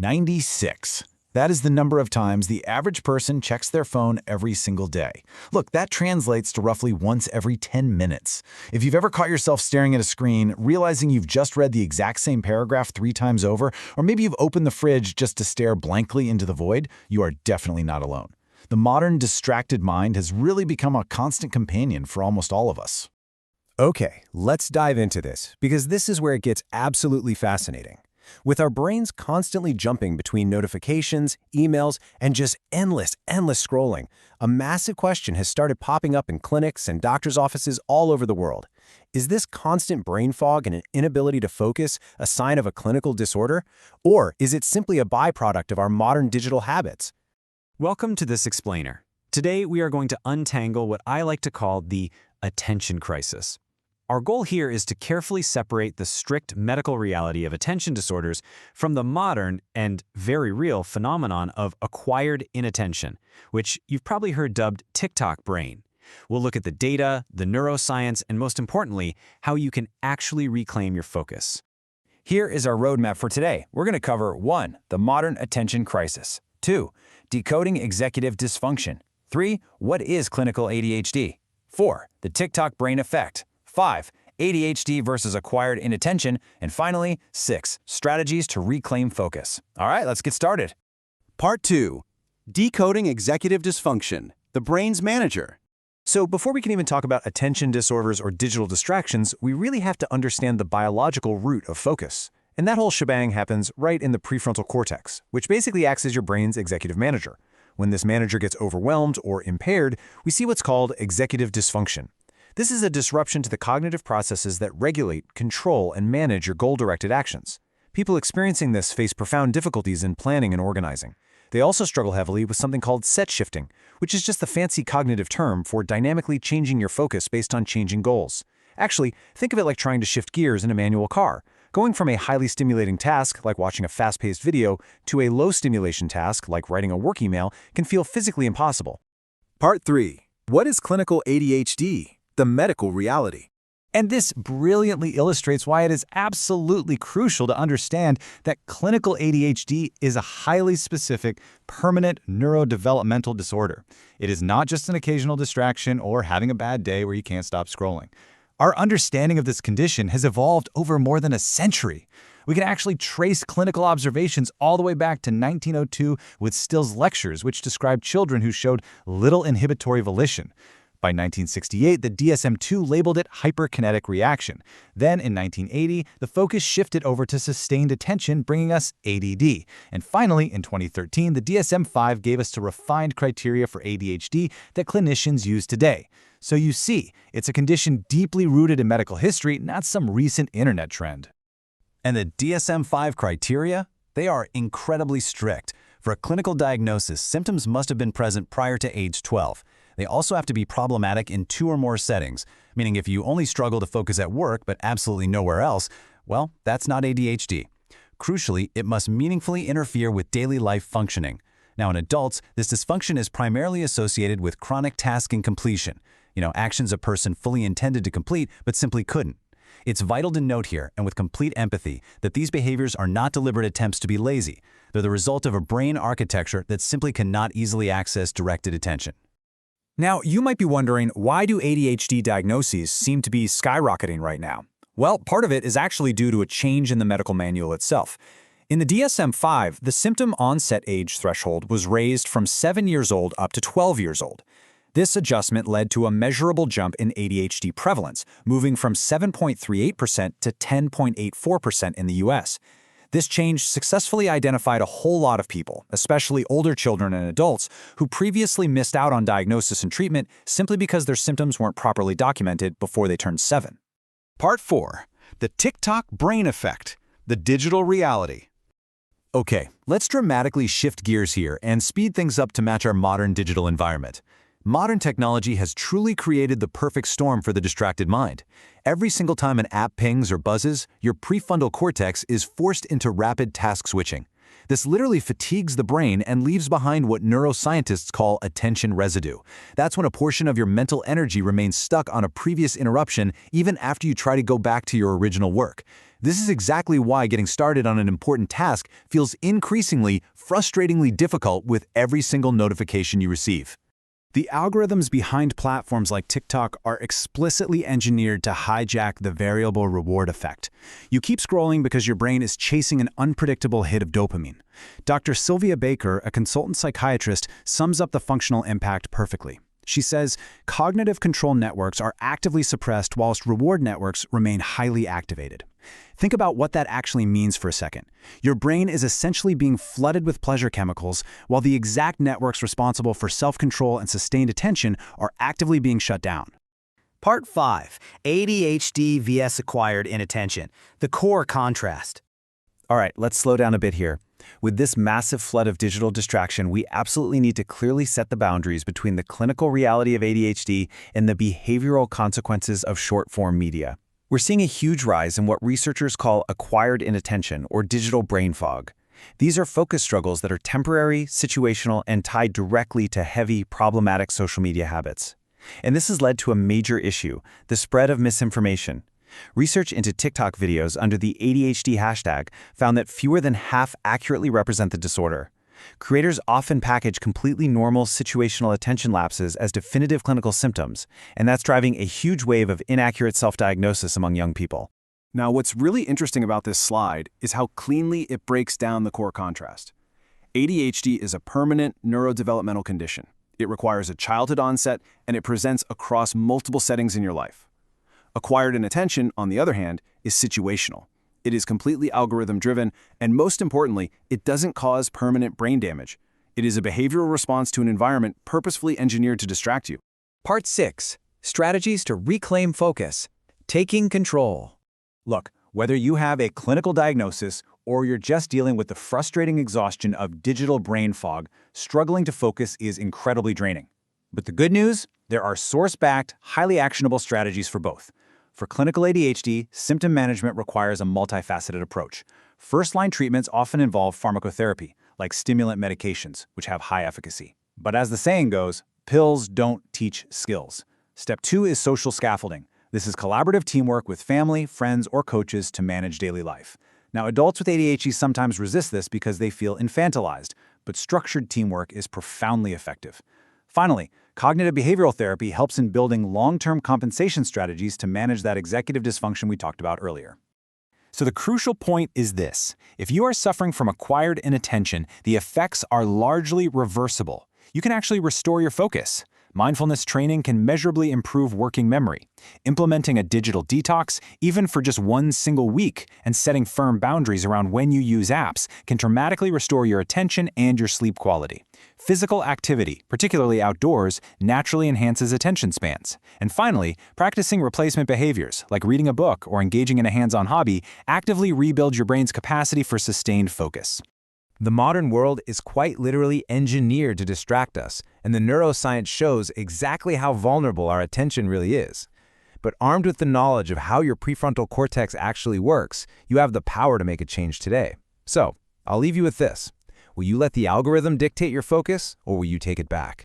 96. That is the number of times the average person checks their phone every single day. Look, that translates to roughly once every 10 minutes. If you've ever caught yourself staring at a screen, realizing you've just read the exact same paragraph 3 times over, or maybe you've opened the fridge just to stare blankly into the void, you are definitely not alone. The modern distracted mind has really become a constant companion for almost all of us. Okay, let's dive into this, because this is where it gets absolutely fascinating. With our brains constantly jumping between notifications, emails, and just endless scrolling, a massive question has started popping up in clinics and doctors' offices all over the world. Is this constant brain fog and an inability to focus a sign of a clinical disorder? Or is it simply a byproduct of our modern digital habits? Welcome to This Explainer. Today we are going to untangle what I like to call the attention crisis. Our goal here is to carefully separate the strict medical reality of attention disorders from the modern and very real phenomenon of acquired inattention, which you've probably heard dubbed TikTok brain. We'll look at the data, the neuroscience, and most importantly, how you can actually reclaim your focus. Here is our roadmap for today. We're going to cover 1. The modern attention crisis. 2. Decoding executive dysfunction. 3. What is clinical ADHD? 4. The TikTok brain effect. 5. ADHD versus acquired inattention. And finally, 6. Strategies to reclaim focus. All right, let's get started. Part 2. Decoding executive dysfunction, the brain's manager. So before we can even talk about attention disorders or digital distractions, we really have to understand the biological root of focus. And that whole shebang happens right in the prefrontal cortex, which basically acts as your brain's executive manager. When this manager gets overwhelmed or impaired, we see what's called executive dysfunction. This is a disruption to the cognitive processes that regulate, control, and manage your goal-directed actions. People experiencing this face profound difficulties in planning and organizing. They also struggle heavily with something called set shifting, which is just the fancy cognitive term for dynamically changing your focus based on changing goals. Actually, think of it like trying to shift gears in a manual car. Going from a highly stimulating task, like watching a fast-paced video, to a low-stimulation task, like writing a work email, can feel physically impossible. Part 3. What is clinical ADHD? The medical reality. And this brilliantly illustrates why it is absolutely crucial to understand that clinical ADHD is a highly specific, permanent neurodevelopmental disorder. It is not just an occasional distraction or having a bad day where you can't stop scrolling. Our understanding of this condition has evolved over more than a century. We can actually trace clinical observations all the way back to 1902 with Still's lectures, which described children who showed little inhibitory volition. By 1968, the DSM-2 labeled it hyperkinetic reaction. Then, in 1980, the focus shifted over to sustained attention, bringing us ADD. And finally, in 2013, the DSM-5 gave us the refined criteria for ADHD that clinicians use today. So you see, it's a condition deeply rooted in medical history, not some recent internet trend. And the DSM-5 criteria? They are incredibly strict. For a clinical diagnosis, symptoms must have been present prior to age 12. They also have to be problematic in 2 or more settings, meaning if you only struggle to focus at work but absolutely nowhere else, well, that's not ADHD. Crucially, it must meaningfully interfere with daily life functioning. Now, in adults, this dysfunction is primarily associated with chronic task incompletion, actions a person fully intended to complete but simply couldn't. It's vital to note here, and with complete empathy, that these behaviors are not deliberate attempts to be lazy. They're the result of a brain architecture that simply cannot easily access directed attention. Now, you might be wondering, why do ADHD diagnoses seem to be skyrocketing right now? Well, part of it is actually due to a change in the medical manual itself. In the DSM-5, the symptom onset age threshold was raised from 7 years old up to 12 years old. This adjustment led to a measurable jump in ADHD prevalence, moving from 7.38% to 10.84% in the US. This change successfully identified a whole lot of people, especially older children and adults, who previously missed out on diagnosis and treatment simply because their symptoms weren't properly documented before they turned 7. Part 4. The TikTok brain effect, the digital reality. Okay, let's dramatically shift gears here and speed things up to match our modern digital environment. Modern technology has truly created the perfect storm for the distracted mind. Every single time an app pings or buzzes, your prefrontal cortex is forced into rapid task switching. This literally fatigues the brain and leaves behind what neuroscientists call attention residue. That's when a portion of your mental energy remains stuck on a previous interruption even after you try to go back to your original work. This is exactly why getting started on an important task feels increasingly, frustratingly difficult with every single notification you receive. The algorithms behind platforms like TikTok are explicitly engineered to hijack the variable reward effect. You keep scrolling because your brain is chasing an unpredictable hit of dopamine. Dr. Sylvia Baker, a consultant psychiatrist, sums up the functional impact perfectly. She says, cognitive control networks are actively suppressed whilst reward networks remain highly activated. Think about what that actually means for a second. Your brain is essentially being flooded with pleasure chemicals, while the exact networks responsible for self-control and sustained attention are actively being shut down. Part 5. ADHD vs. Acquired inattention. The core contrast. All right, let's slow down a bit here. With this massive flood of digital distraction, we absolutely need to clearly set the boundaries between the clinical reality of ADHD and the behavioral consequences of short-form media. We're seeing a huge rise in what researchers call acquired inattention or digital brain fog. These are focus struggles that are temporary, situational, and tied directly to heavy, problematic social media habits. And this has led to a major issue, the spread of misinformation. Research into TikTok videos under the ADHD hashtag found that fewer than half accurately represent the disorder. Creators often package completely normal situational attention lapses as definitive clinical symptoms, and that's driving a huge wave of inaccurate self-diagnosis among young people. Now, what's really interesting about this slide is how cleanly it breaks down the core contrast. ADHD is a permanent neurodevelopmental condition. It requires a childhood onset, and it presents across multiple settings in your life. Acquired inattention, on the other hand, is situational. It is completely algorithm-driven, and most importantly, it doesn't cause permanent brain damage. It is a behavioral response to an environment purposefully engineered to distract you. Part 6. Strategies to reclaim focus. Taking control. Look, whether you have a clinical diagnosis or you're just dealing with the frustrating exhaustion of digital brain fog, struggling to focus is incredibly draining. But the good news? There are source-backed, highly actionable strategies for both. For clinical ADHD, symptom management requires a multifaceted approach. First-line treatments often involve pharmacotherapy, like stimulant medications, which have high efficacy. But as the saying goes, pills don't teach skills. Step 2 is social scaffolding. This is collaborative teamwork with family, friends, or coaches to manage daily life. Now, adults with ADHD sometimes resist this because they feel infantilized, but structured teamwork is profoundly effective. Finally, cognitive behavioral therapy helps in building long-term compensation strategies to manage that executive dysfunction we talked about earlier. So the crucial point is this. If you are suffering from acquired inattention, the effects are largely reversible. You can actually restore your focus. Mindfulness training can measurably improve working memory. Implementing a digital detox, even for just one single week, and setting firm boundaries around when you use apps can dramatically restore your attention and your sleep quality. Physical activity, particularly outdoors, naturally enhances attention spans. And finally, practicing replacement behaviors, like reading a book or engaging in a hands-on hobby, actively rebuild your brain's capacity for sustained focus. The modern world is quite literally engineered to distract us, and the neuroscience shows exactly how vulnerable our attention really is. But armed with the knowledge of how your prefrontal cortex actually works, you have the power to make a change today. So, I'll leave you with this. Will you let the algorithm dictate your focus, or will you take it back?